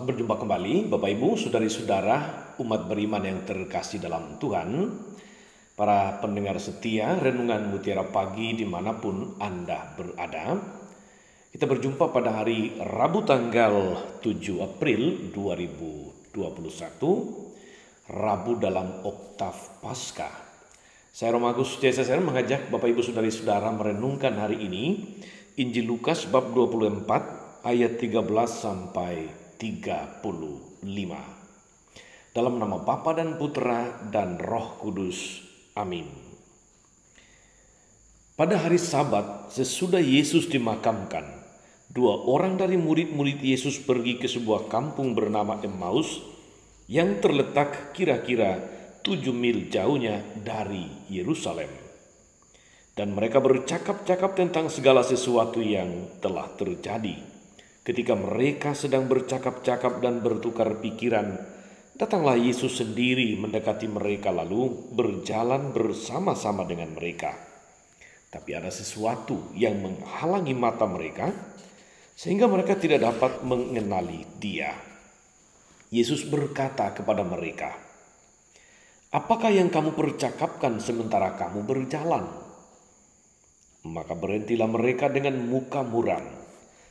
Selamat berjumpa kembali Bapak Ibu, Saudari-saudara, umat beriman yang terkasih dalam Tuhan. Para pendengar setia Renungan Mutiara Pagi dimanapun Anda berada. Kita berjumpa pada hari Rabu tanggal 7 April 2021, Rabu dalam Oktav Paskah. Saya Romagus CSSR mengajak Bapak Ibu Saudari-saudara merenungkan hari ini Injil Lukas bab 24 ayat 13 sampai 35. Dalam nama Bapa dan Putra dan Roh Kudus. Amin. Pada hari Sabat, sesudah Yesus dimakamkan, dua orang dari murid-murid Yesus pergi ke sebuah kampung bernama Emmaus yang terletak kira-kira 7 mil jauhnya dari Yerusalem. Dan mereka bercakap-cakap tentang segala sesuatu yang telah terjadi. Ketika mereka sedang bercakap-cakap dan bertukar pikiran, datanglah Yesus sendiri mendekati mereka lalu berjalan bersama-sama dengan mereka. Tapi ada sesuatu yang menghalangi mata mereka, sehingga mereka tidak dapat mengenali Dia. Yesus berkata kepada mereka, "Apakah yang kamu percakapkan sementara kamu berjalan?" Maka berhentilah mereka dengan muka muram.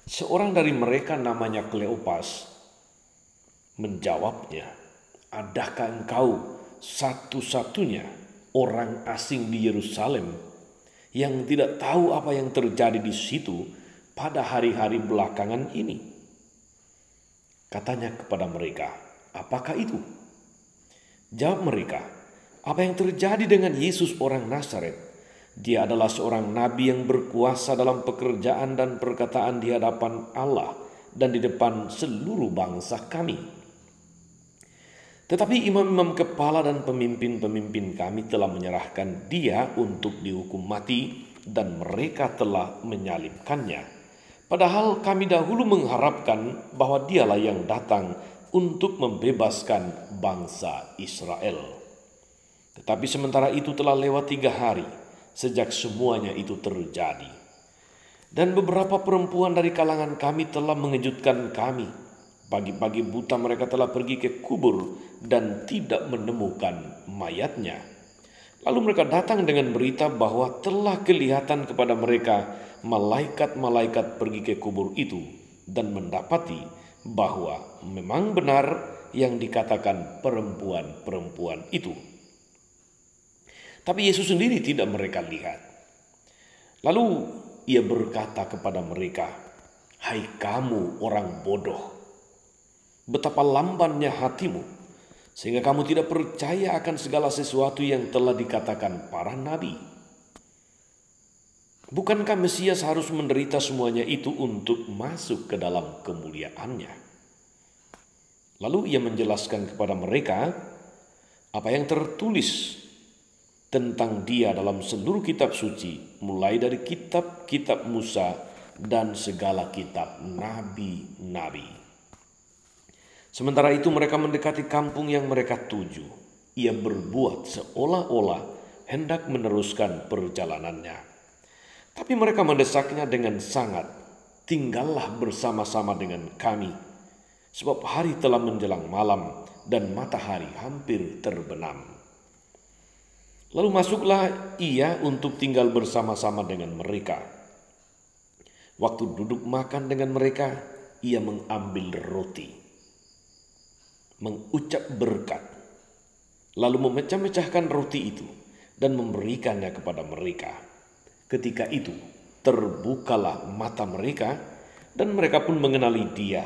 Seorang dari mereka namanya Kleopas menjawabnya, "Adakah engkau satu-satunya orang asing di Yerusalem yang tidak tahu apa yang terjadi di situ pada hari-hari belakangan ini?" Katanya kepada mereka, "Apakah itu?" Jawab mereka, "Apa yang terjadi dengan Yesus orang Nazaret? Dia adalah seorang nabi yang berkuasa dalam pekerjaan dan perkataan di hadapan Allah dan di depan seluruh bangsa kami. Tetapi imam-imam kepala dan pemimpin-pemimpin kami telah menyerahkan dia untuk dihukum mati dan mereka telah menyalibkannya. Padahal kami dahulu mengharapkan bahwa dialah yang datang untuk membebaskan bangsa Israel. Tetapi sementara itu telah lewat 3 hari sejak semuanya itu terjadi. Dan beberapa perempuan dari kalangan kami telah mengejutkan kami. Pagi-pagi buta mereka telah pergi ke kubur dan tidak menemukan mayatnya. Lalu mereka datang dengan berita bahwa telah kelihatan kepada mereka malaikat-malaikat pergi ke kubur itu dan mendapati bahwa memang benar yang dikatakan perempuan-perempuan itu. Tapi Yesus sendiri tidak mereka lihat. Lalu ia berkata kepada mereka, "Hai kamu orang bodoh, betapa lambannya hatimu, sehingga kamu tidak percaya akan segala sesuatu yang telah dikatakan para nabi. Bukankah Mesias harus menderita semuanya itu untuk masuk ke dalam kemuliaannya?" Lalu ia menjelaskan kepada mereka apa yang tertulis tentang dia dalam seluruh kitab suci, mulai dari kitab-kitab Musa dan segala kitab nabi-nabi. Sementara itu mereka mendekati kampung yang mereka tuju. Ia berbuat seolah-olah hendak meneruskan perjalanannya. Tapi mereka mendesaknya dengan sangat, "Tinggallah bersama-sama dengan kami, sebab hari telah menjelang malam dan matahari hampir terbenam." Lalu masuklah ia untuk tinggal bersama-sama dengan mereka. Waktu duduk makan dengan mereka, ia mengambil roti, mengucap berkat, lalu memecah-mecahkan roti itu dan memberikannya kepada mereka. Ketika itu terbukalah mata mereka dan mereka pun mengenali dia,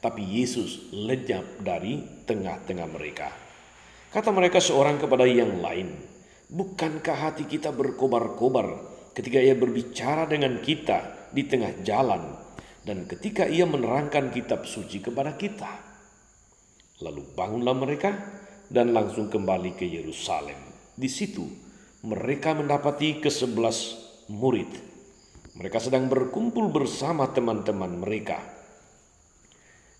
tapi Yesus lenyap dari tengah-tengah mereka. Kata mereka seorang kepada yang lain, "Bukankah hati kita berkobar-kobar ketika ia berbicara dengan kita di tengah jalan dan ketika ia menerangkan kitab suci kepada kita?" Lalu bangunlah mereka dan langsung kembali ke Yerusalem. Di situ mereka mendapati ke-11 murid. Mereka sedang berkumpul bersama teman-teman mereka.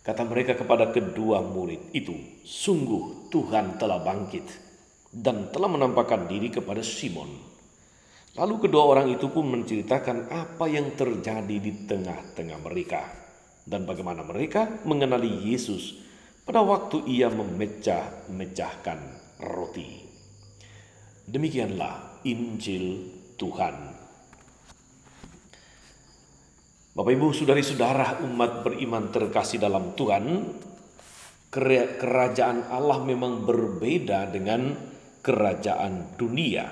Kata mereka kepada kedua murid itu, "Sungguh Tuhan telah bangkit dan telah menampakkan diri kepada Simon." Lalu kedua orang itu pun menceritakan apa yang terjadi di tengah-tengah mereka dan bagaimana mereka mengenali Yesus pada waktu ia memecah-mecahkan roti. Demikianlah Injil Tuhan. Bapak Ibu, saudari-saudara umat beriman terkasih dalam Tuhan, kerajaan Allah memang berbeda dengan kerajaan dunia.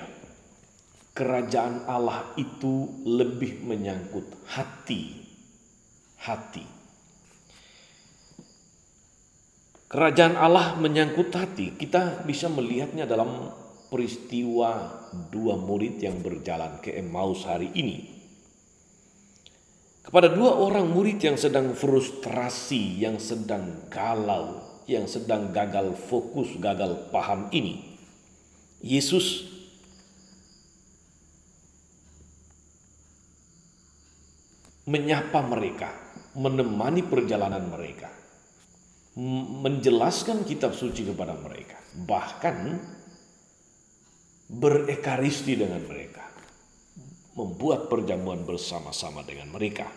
Kerajaan Allah itu lebih menyangkut hati. Kerajaan Allah menyangkut hati. Kita bisa melihatnya dalam peristiwa dua murid yang berjalan ke Emmaus hari ini. Kepada dua orang murid yang sedang frustrasi, yang sedang galau, yang sedang gagal fokus, gagal paham ini, Yesus menyapa mereka, menemani perjalanan mereka, menjelaskan kitab suci kepada mereka, bahkan berekaristi dengan mereka, membuat perjamuan bersama-sama dengan mereka.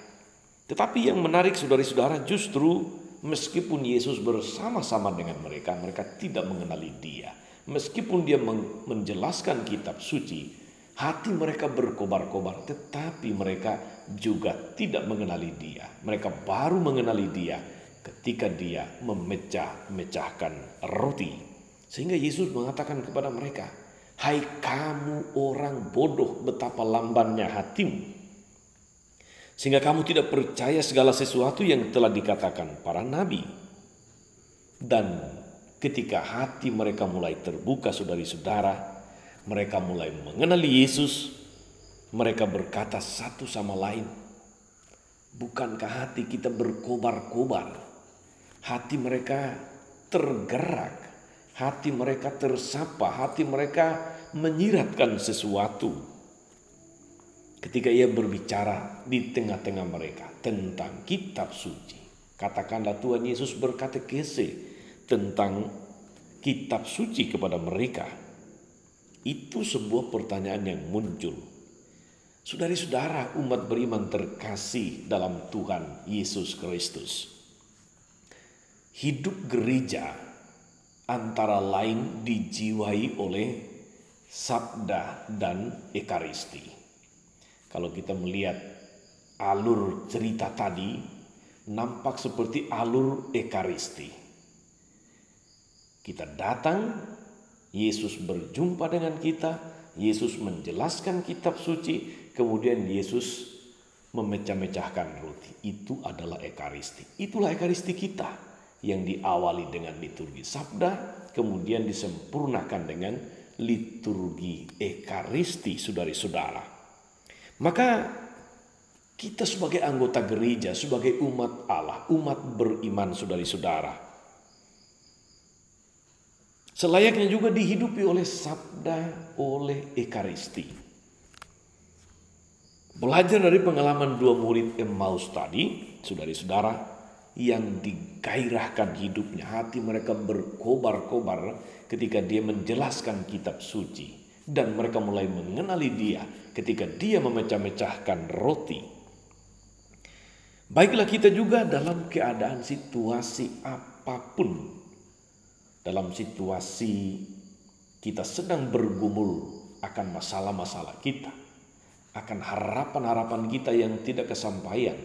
Tetapi yang menarik saudara-saudara, justru meskipun Yesus bersama-sama dengan mereka, mereka tidak mengenali Dia. Meskipun Dia menjelaskan kitab suci, hati mereka berkobar-kobar, tetapi mereka juga tidak mengenali Dia. Mereka baru mengenali Dia ketika Dia memecah-mecahkan roti. Sehingga Yesus mengatakan kepada mereka, "Hai kamu orang bodoh, betapa lambannya hatimu, sehingga kamu tidak percaya segala sesuatu yang telah dikatakan para nabi." Dan ketika hati mereka mulai terbuka, saudari-saudara, mereka mulai mengenali Yesus, mereka berkata satu sama lain, "Bukankah hati kita berkobar-kobar?" Hati mereka tergerak, hati mereka tersapa, hati mereka menyiratkan sesuatu. Ketika ia berbicara di tengah-tengah mereka tentang kitab suci, katakanlah Tuhan Yesus berkatekese tentang kitab suci kepada mereka. Itu sebuah pertanyaan yang muncul. Saudari-saudara umat beriman terkasih dalam Tuhan Yesus Kristus, hidup gereja antara lain dijiwai oleh sabda dan ekaristi. Kalau kita melihat alur cerita tadi, nampak seperti alur ekaristi. Kita datang, Yesus berjumpa dengan kita, Yesus menjelaskan kitab suci, kemudian Yesus memecah-mecahkan roti. Itu adalah ekaristi. Itulah ekaristi kita yang diawali dengan liturgi sabda, kemudian disempurnakan dengan liturgi ekaristi, saudari-saudara. Maka kita sebagai anggota gereja, sebagai umat Allah, umat beriman, saudari-saudara, selayaknya juga dihidupi oleh sabda, oleh ekaristi. Belajar dari pengalaman dua murid Emmaus tadi, saudari-saudara, yang digairahkan hidupnya, hati mereka berkobar-kobar ketika dia menjelaskan kitab suci. Dan mereka mulai mengenali Dia ketika Dia memecah-mecahkan roti. Baiklah kita juga dalam keadaan situasi apapun, dalam situasi kita sedang bergumul akan masalah-masalah kita, akan harapan-harapan kita yang tidak kesampaian,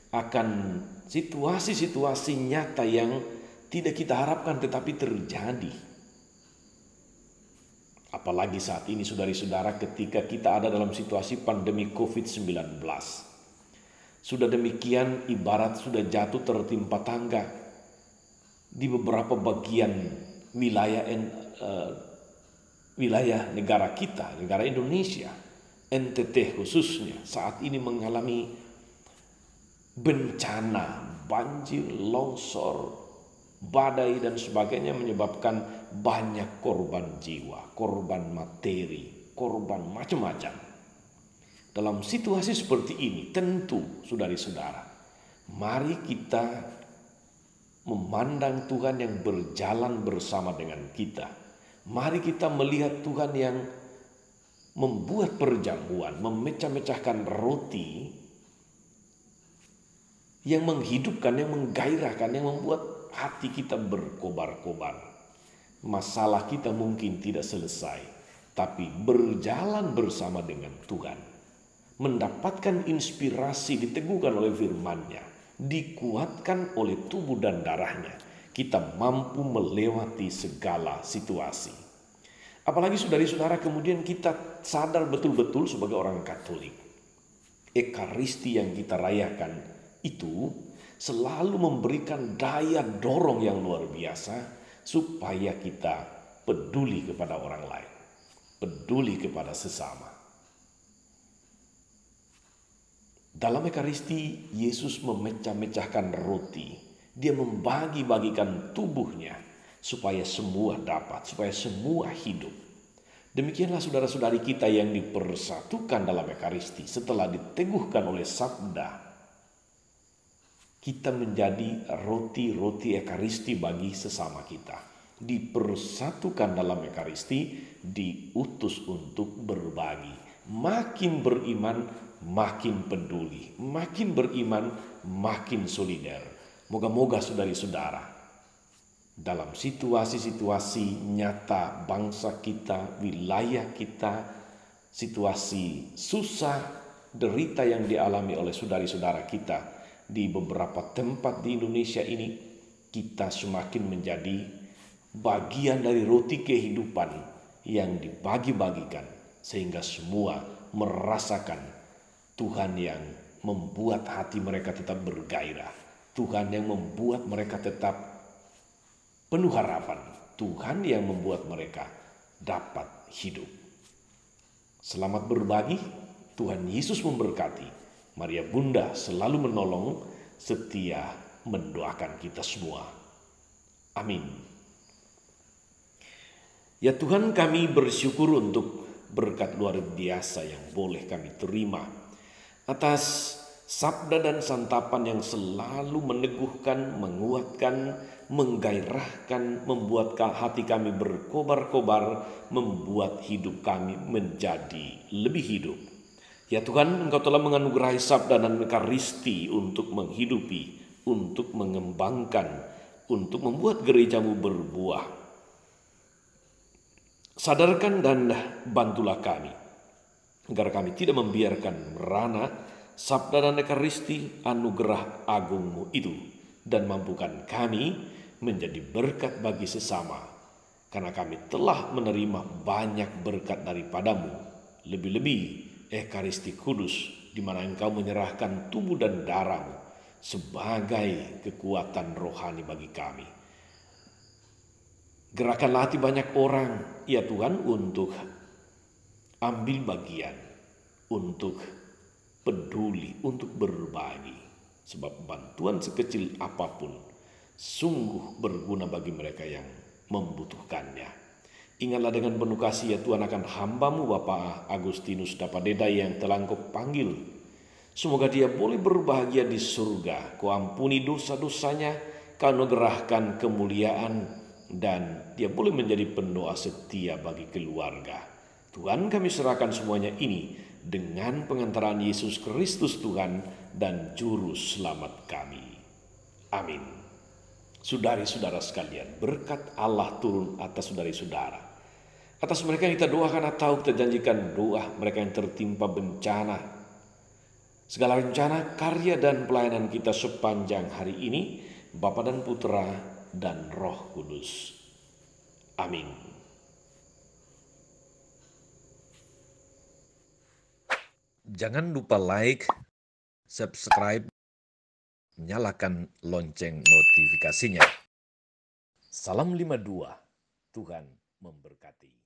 akan situasi-situasi nyata yang tidak kita harapkan tetapi terjadi. Apalagi saat ini saudari-saudara ketika kita ada dalam situasi pandemi COVID-19. Sudah demikian ibarat sudah jatuh tertimpa tangga di beberapa bagian wilayah negara kita, negara Indonesia. NTT khususnya saat ini mengalami bencana, banjir, longsor, badai dan sebagainya, menyebabkan banyak korban jiwa, korban materi, korban macam-macam. Dalam situasi seperti ini tentu saudari-saudara, mari kita memandang Tuhan yang berjalan bersama dengan kita. Mari kita melihat Tuhan yang membuat perjamuan, memecah-mecahkan roti, yang menghidupkan, yang menggairahkan, yang membuat hati kita berkobar-kobar. Masalah kita mungkin tidak selesai, tapi berjalan bersama dengan Tuhan, mendapatkan inspirasi, diteguhkan oleh firman-Nya, dikuatkan oleh tubuh dan darah-Nya, kita mampu melewati segala situasi. Apalagi saudara-saudara, kemudian kita sadar betul-betul sebagai orang Katolik, Ekaristi yang kita rayakan itu selalu memberikan daya dorong yang luar biasa supaya kita peduli kepada orang lain, peduli kepada sesama. Dalam Ekaristi, Yesus memecah-mecahkan roti. Dia membagi-bagikan tubuhnya supaya semua dapat, supaya semua hidup. Demikianlah saudara-saudari kita yang dipersatukan dalam Ekaristi setelah diteguhkan oleh sabda. Kita menjadi roti-roti Ekaristi bagi sesama kita. Dipersatukan dalam Ekaristi, diutus untuk berbagi. Makin beriman, makin peduli. Makin beriman, makin solider. Moga-moga saudari-saudara, dalam situasi-situasi nyata bangsa kita, wilayah kita, situasi susah, derita yang dialami oleh saudari-saudara kita di beberapa tempat di Indonesia ini, kita semakin menjadi bagian dari roti kehidupan yang dibagi-bagikan, sehingga semua merasakan Tuhan yang membuat hati mereka tetap bergairah, Tuhan yang membuat mereka tetap penuh harapan, Tuhan yang membuat mereka dapat hidup. Selamat berbagi, Tuhan Yesus memberkati. Maria Bunda selalu menolong, setia mendoakan kita semua. Amin. Ya Tuhan, kami bersyukur untuk berkat luar biasa yang boleh kami terima atas sabda dan santapan yang selalu meneguhkan, menguatkan, menggairahkan, membuat hati kami berkobar-kobar, membuat hidup kami menjadi lebih hidup. Ya Tuhan, Engkau telah menganugerahi sabda dan Ekaristi untuk menghidupi, untuk mengembangkan, untuk membuat gerejamu berbuah. Sadarkan dan bantulah kami, agar kami tidak membiarkan merana sabda dan Ekaristi anugerah agungmu itu, dan mampukan kami menjadi berkat bagi sesama, karena kami telah menerima banyak berkat daripadamu, lebih-lebih Ekaristi Kudus, di mana Engkau menyerahkan tubuh dan darahmu sebagai kekuatan rohani bagi kami. Gerakanlah hati banyak orang, ya Tuhan, untuk ambil bagian, untuk peduli, untuk berbagi. Sebab bantuan sekecil apapun sungguh berguna bagi mereka yang membutuhkannya. Ingatlah dengan penuh kasih ya Tuhan akan hamba-Mu Bapak Agustinus Dapadeda yang telah Engkau panggil. Semoga dia boleh berbahagia di surga. Kau ampuni dosa-dosanya, Kau anugerahkan kemuliaan, dan dia boleh menjadi pendoa setia bagi keluarga. Tuhan, kami serahkan semuanya ini dengan pengantaran Yesus Kristus Tuhan dan Juru Selamat kami. Amin. Saudari-saudara sekalian, berkat Allah turun atas saudari-saudara. Atas mereka yang kita doakan atau kita janjikan doa, mereka yang tertimpa bencana. Segala rencana, karya dan pelayanan kita sepanjang hari ini, Bapa dan Putra dan Roh Kudus. Amin. Jangan lupa like, subscribe, nyalakan lonceng notifikasinya. Salam 52, Tuhan memberkati.